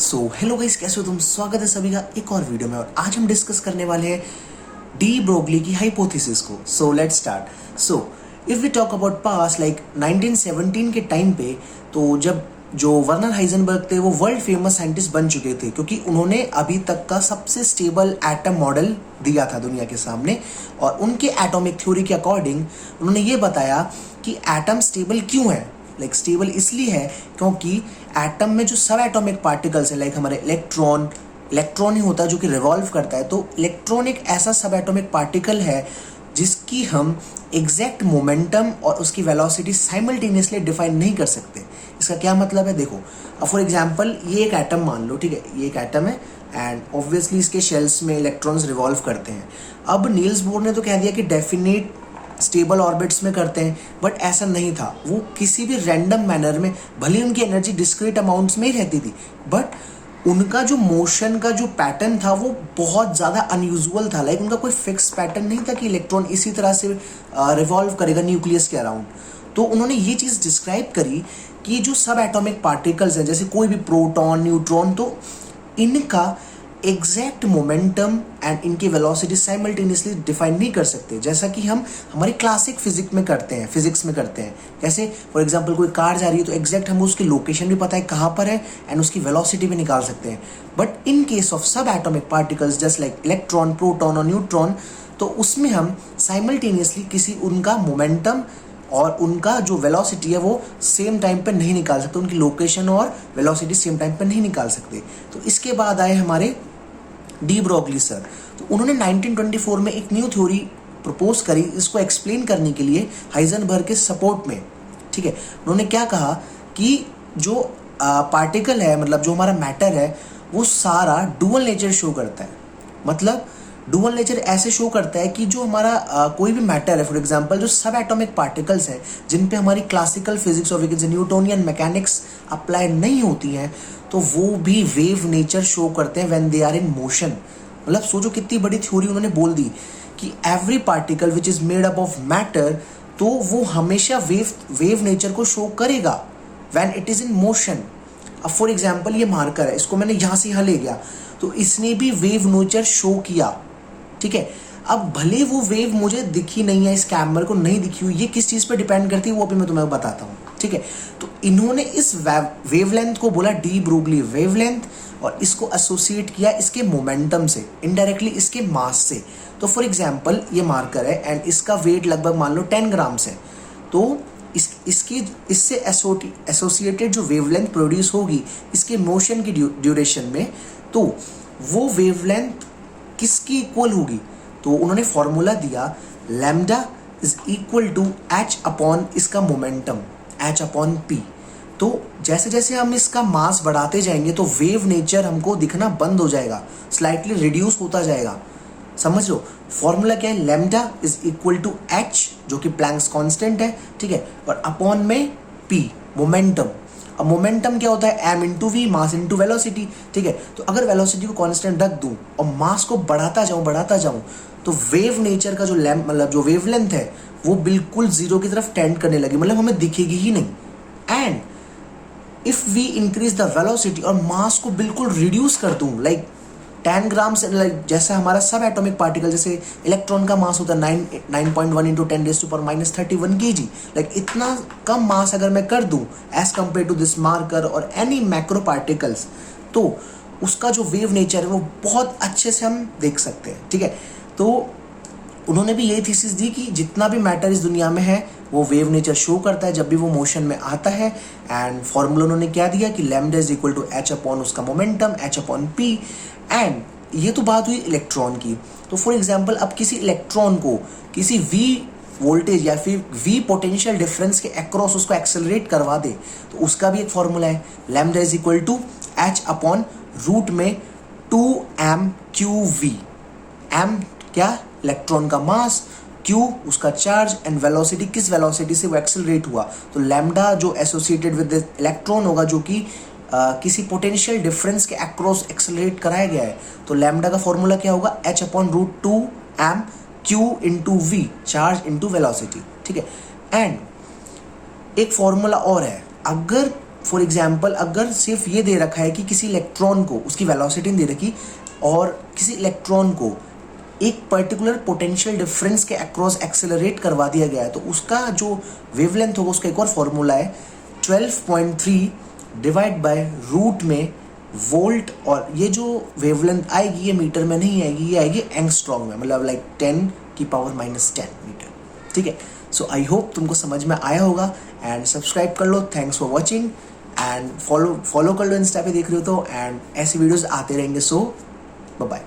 Hello guys, कैसे हो तुम। स्वागत है सभी का एक और वीडियो में। और आज हम डिस्कस करने वाले हैं डी ब्रोगली की हाइपोथेसिस को। Let's start. If we talk about past like 1917 के टाइम पे, तो जब जो वर्नर हाइजेनबर्ग थे वो वर्ल्ड फेमस साइंटिस्ट बन चुके थे, क्योंकि उन्होंने अभी तक का सबसे स्टेबल एटम मॉडल दिया था दुनिया के सामने। और उनके एटॉमिक थ्योरी के अकॉर्डिंग उन्होंने ये बताया कि एटम स्टेबल क्यों है। स्टेबल इसलिए है क्योंकि एटम में जो सब एटॉमिक पार्टिकल्स है, लाइक हमारे इलेक्ट्रॉन ही होता है जो कि रिवॉल्व करता है। तो इलेक्ट्रॉन एक ऐसा सब एटॉमिक पार्टिकल है जिसकी हम एग्जैक्ट मोमेंटम और उसकी वेलोसिटी साइमल्टेनियसली डिफाइन नहीं कर सकते। इसका क्या मतलब है, देखो। अब फॉर एग्जांपल ये एक एटम मान लो, ठीक है, ये एक एटम है एंड ऑब्वियसली इसके शेल्स में इलेक्ट्रॉन्स रिवॉल्व करते हैं। अब नील्स बोर ने तो कह दिया कि डेफिनेट स्टेबल ऑर्बिट्स में करते हैं, बट ऐसा नहीं था। वो किसी भी रैंडम मैनर में, भले उनकी एनर्जी डिस्क्रीट अमाउंट्स में ही रहती थी, बट उनका जो मोशन का जो पैटर्न था वो बहुत ज़्यादा अनयूजुअल था। उनका कोई फिक्स पैटर्न नहीं था कि इलेक्ट्रॉन इसी तरह से रिवॉल्व करेगा न्यूक्लियस के अराउंड। तो उन्होंने ये चीज़ डिस्क्राइब करी कि जो सब एटॉमिक पार्टिकल्स हैं, जैसे कोई भी प्रोटॉन, न्यूट्रॉन, तो इनका एग्जैक्ट मोमेंटम एंड इनकी वेलोसिटी साइमल्टेनियसली डिफाइन नहीं कर सकते, जैसा कि हम हमारी क्लासिक फिजिक्स में करते हैं। जैसे फॉर एग्जांपल कोई कार जा रही है तो एग्जैक्ट हम उसकी लोकेशन भी पता है कहाँ पर है एंड उसकी वेलोसिटी भी निकाल सकते हैं। बट इन केस ऑफ सब atomic particles just like electron, proton और न्यूट्रॉन, तो उसमें हम साइमल्टेनियसली किसी उनका मोमेंटम और उनका जो वेलोसिटी है वो सेम टाइम पर नहीं निकाल सकते, उनकी लोकेशन और वेलोसिटी सेम टाइम पर नहीं निकाल सकते। तो इसके बाद आए हमारे डी ब्रोगली सर। तो उन्होंने 1924 में एक न्यू थ्योरी प्रपोज करी, इसको एक्सप्लेन करने के लिए हाइजेनबर्ग के सपोर्ट में, ठीक है। उन्होंने क्या कहा कि जो पार्टिकल है, मतलब जो हमारा मैटर है, वो सारा डुअल नेचर शो करता है। मतलब डुअल नेचर ऐसे शो करता है कि जो हमारा कोई भी मैटर है, फॉर एग्जांपल जो सब एटॉमिक पार्टिकल्स हैं जिन पे हमारी क्लासिकल फिजिक्स और न्यूटोनियन मैकेनिक्स अप्लाई नहीं होती हैं, तो वो भी वेव नेचर शो करते हैं when they are in motion. मतलब सोचो कितनी बड़ी थ्योरी उन्होंने बोल दी कि every particle which is made up of matter, तो वो हमेशा वेव नेचर को शो करेगा when it is in motion. अब फॉर एग्जांपल ये मार्कर है, इसको मैंने यहाँ से यहाँ ले गया तो इसने भी वेव नेचर शो किया, ठीक है। अब भले वो वेव मुझे दिखी नहीं है, इस कैमरे को नहीं दिखी हुई, ये किस चीज़ पे डिपेंड करती है वो अभी मैं तुम्हें बताता हूँ, ठीक है। तो इन्होंने इस वेवलेंथ को बोला डी ब्रोगली वेवलेंथ, और इसको एसोसिएट किया इसके मोमेंटम से, इनडायरेक्टली इसके मास से। तो फॉर एग्जांपल ये मार्कर है एंड इसका वेट लगभग मान लो 10 ग्राम्स है। तो इससे एसोसिएटेड जो वेवलेंथ प्रोड्यूस होगी इसके मोशन की ड्यूरेशन में, तो वो वेवलेंथ किसकी इक्वल होगी। तो उन्होंने फॉर्मूला दिया, lambda is equal to H upon इसका मोमेंटम, एच अपॉन पी। तो जैसे जैसे हम इसका मास बढ़ाते जाएंगे तो वेव नेचर हमको दिखना बंद हो जाएगा, स्लाइटली रिड्यूस होता जाएगा। समझ लो फॉर्मूला क्या है, lambda is equal to H जो कि प्लैंक्स कांस्टेंट है, ठीक है, और अपॉन में पी मोमेंटम। अब मोमेंटम क्या होता है, M into V, mass into velocity, ठीक है। तो अगर वेलोसिटी को कांस्टेंट रख दूं और मास को बढ़ाता जाऊं तो वेव नेचर का जो मतलब जो वेवलेंथ है वो बिल्कुल जीरो की तरफ टेंड करने लगी, मतलब हमें दिखेगी ही नहीं। And if we increase the velocity और मास को बिल्कुल रिड्यूस कर दूं, लाइक 10 ग्राम से, लाइक जैसे हमारा सब एटॉमिक पार्टिकल, जैसे इलेक्ट्रॉन का मास होता है 9.1 इंटू 10⁻31 kg, लाइक इतना कम मास अगर मैं कर दूं as compare to this marker और एनी मैक्रो पार्टिकल्स, तो उसका जो वेव नेचर है वो बहुत अच्छे से हम देख सकते हैं, ठीक है। तो उन्होंने भी यही थीसिस दी कि जितना भी मैटर इस दुनिया में है वो वेव नेचर शो करता है जब भी वो मोशन में आता है। एंड फॉर्मूला उन्होंने क्या दिया कि lambda is equal to H upon उसका momentum, H upon P. And ये तो बात हुई इलेक्ट्रॉन की। तो फॉर एग्जांपल अब किसी इलेक्ट्रॉन को किसी वी वोल्टेज या फिर वी पोटेंशियल डिफरेंस के अक्रॉस उसको एक्सेलरेट करवा दे, तो उसका भी एक फॉर्मूला है, lambda is equal to H upon root में 2m/v। एम क्या, इलेक्ट्रॉन का मास, क्यू उसका चार्ज, एंड वेलोसिटी किस वेलोसिटी से वो एक्सेलरेट हुआ। तो लैम्डा जो एसोसिएटेड विद इलेक्ट्रॉन होगा जो कि किसी पोटेंशियल डिफरेंस के अक्रॉस एक्सेलरेट कराया गया है, तो लैम्डा का फॉर्मूला क्या होगा, H upon root 2m Q into V, charge into velocity, ठीक है। एंड एक फॉर्मूला और है, अगर फॉर एग्जाम्पल अगर सिर्फ ये दे रखा है कि किसी इलेक्ट्रॉन को उसकी वेलोसिटी दे रखी और किसी इलेक्ट्रॉन को एक पर्टिकुलर पोटेंशियल डिफरेंस के अक्रॉस एक्सेलरेट करवा दिया गया है, तो उसका जो वेवलेंथ होगा उसका एक और फॉर्मूला है 12.3 डिवाइड बाय रूट में वोल्ट, और ये जो वेवलेंथ आएगी ये मीटर में नहीं आएगी, ये आएगी एंगस्ट्रॉम में, मतलब लाइक 10⁻⁻10 मीटर। ठीक है, सो आई होप तुमको समझ में आया होगा एंड सब्सक्राइब कर लो। Thanks for watching and follow कर लो इंस्टा पे देख रहे हो तो, एंड ऐसे वीडियोस आते रहेंगे। सो बाय बाय।